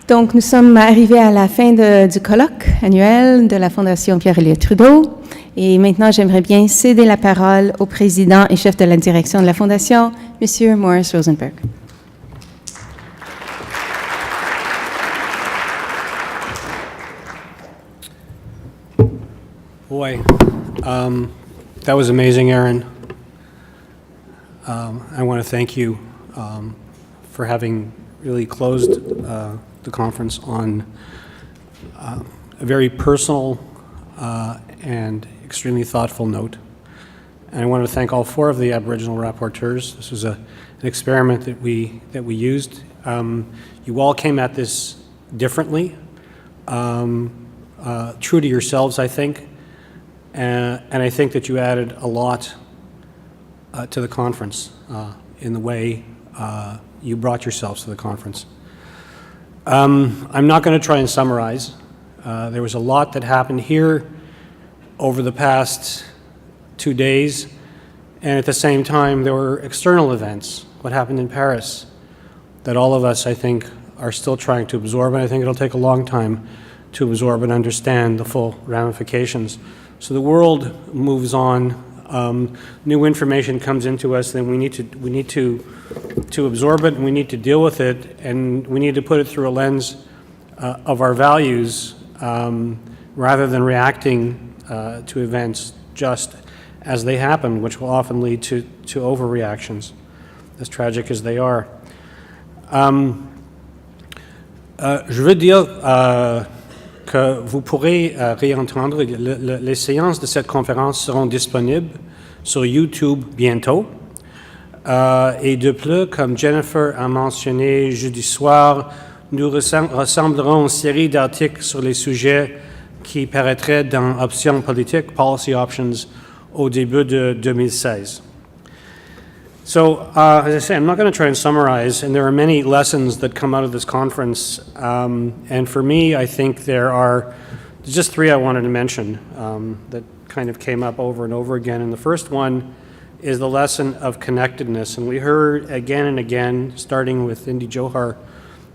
Donc, nous sommes arrivés à la fin du colloque annuel de la Fondation Pierre Elliott Trudeau. Et maintenant, j'aimerais bien céder la parole au président et chef de la direction de la Fondation, M. Maurice Rosenberg. Boy, that was amazing, Aaron. I want to thank you for having really closed the conference on a very personal and extremely thoughtful note. And I want to thank all four of the Aboriginal rapporteurs. This was an experiment that we used. You all came at this differently, true to yourselves, I think. And I think that you added a lot to the conference in the way you brought yourselves to the conference. I'm not going to try and summarize. There was a lot that happened here over the past 2 days, and at the same time there were external events, what happened in Paris, that all of us, I think, are still trying to absorb, and I think it'll take a long time to absorb and understand the full ramifications. So the world moves on, new information comes into us, then we need to absorb it, and we need to deal with it, and we need to put it through a lens of our values rather than reacting to events just as they happen, which will often lead to overreactions, as tragic as they are. Je veux dire que vous pourrez réentendre, les séances de cette conférence seront disponibles sur YouTube bientôt. Et de plus, comme Jennifer a mentionné jeudi soir, nous rassemblerons une série d'articles sur les sujets qui paraîtraient dans Options politiques, Policy Options, au début de 2016. So, as I say, I'm not going to try and summarize, and there are many lessons that come out of this conference, and for me, I think there's just 3 I wanted to mention that kind of came up over and over again, and the first one is the lesson of connectedness, and we heard again and again, starting with Indy Johar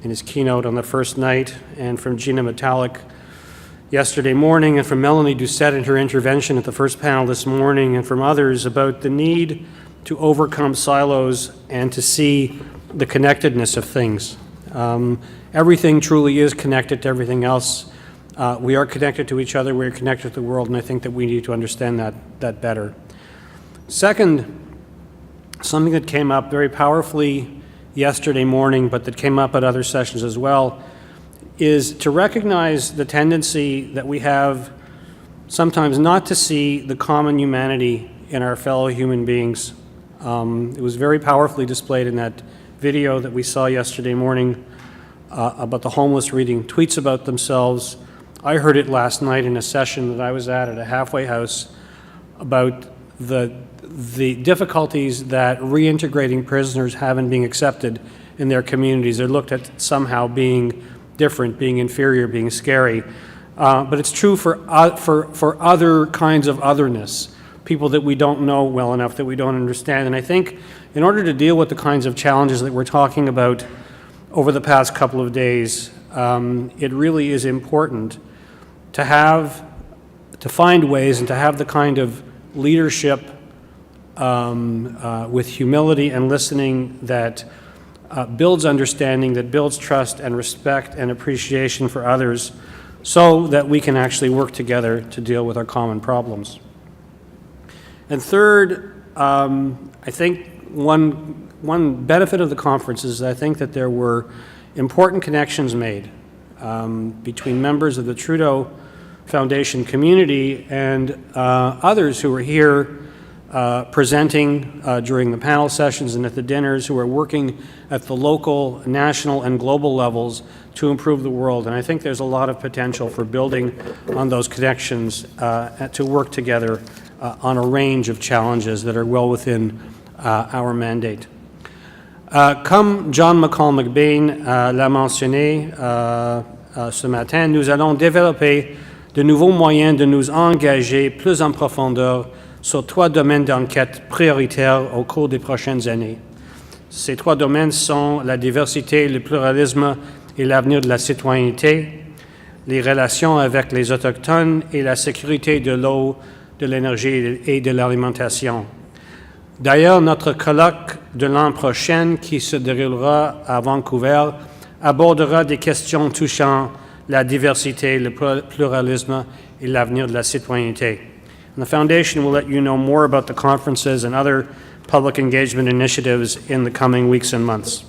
in his keynote on the first night, and from Gina Metallic yesterday morning, and from Melanie Doucette in her intervention at the first panel this morning, and from others about the need to overcome silos and to see the connectedness of things. Everything truly is connected to everything else. We are connected to each other, we are connected to the world, and I think that we need to understand that better. Second, something that came up very powerfully yesterday morning, but that came up at other sessions as well, is to recognize the tendency that we have sometimes not to see the common humanity in our fellow human beings. It was very powerfully displayed in that video that we saw yesterday morning about the homeless reading tweets about themselves. I heard it last night in a session that I was at a halfway house about the difficulties that reintegrating prisoners have in being accepted in their communities. They're looked at somehow being different, being inferior, being scary. But it's true for other kinds of otherness, people that we don't know well enough, that we don't understand. And I think in order to deal with the kinds of challenges that we're talking about over the past couple of days, it really is important to find ways and to have the kind of leadership with humility and listening that builds understanding, that builds trust and respect and appreciation for others, so that we can actually work together to deal with our common problems. And third, I think one benefit of the conference is I think that there were important connections made between members of the Trudeau Foundation community and others who were here presenting during the panel sessions and at the dinners, who are working at the local, national, and global levels to improve the world. And I think there's a lot of potential for building on those connections to work together on a range of challenges that are well within our mandate. Comme John McCall-McBain l'a mentionné ce matin, nous allons développer de nouveaux moyens de nous engager plus en profondeur sur 3 domaines d'enquête prioritaires au cours des prochaines années. Ces 3 domaines sont la diversité, le pluralisme et l'avenir de la citoyenneté, les relations avec les Autochtones et la sécurité de l'eau, de l'énergie et de l'alimentation. D'ailleurs, notre colloque de l'an prochain, qui se déroulera à Vancouver, abordera des questions touchant la diversité, le pluralisme et l'avenir de la citoyenneté. And the Foundation will let you know more about the conferences and other public engagement initiatives in the coming weeks and months.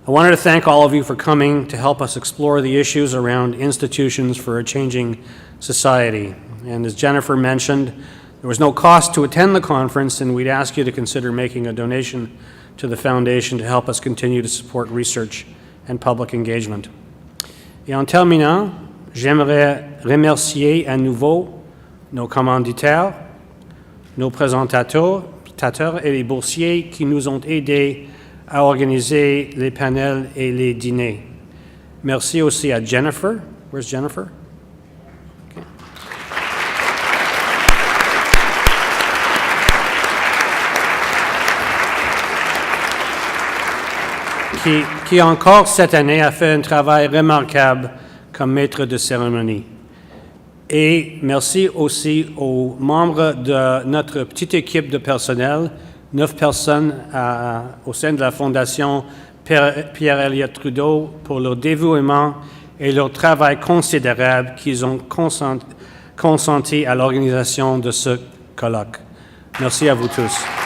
I wanted to thank all of you for coming to help us explore the issues around institutions for a changing society. And as Jennifer mentioned, there was no cost to attend the conference, and we'd ask you to consider making a donation to the Foundation to help us continue to support research and public engagement. Et en terminant, j'aimerais remercier à nouveau nos commanditaires, nos présentateurs et les boursiers qui nous ont aidés à organiser les panels et les dîners. Merci aussi à Jennifer. Where's Jennifer? Okay. Qui encore cette année a fait un travail remarquable comme maître de cérémonie. Et merci aussi aux membres de notre petite équipe de personnel, 9 personnes au sein de la Fondation Pierre, Elliott, Trudeau, pour leur dévouement et leur travail considérable qu'ils ont consenti à l'organisation de ce colloque. Merci à vous tous.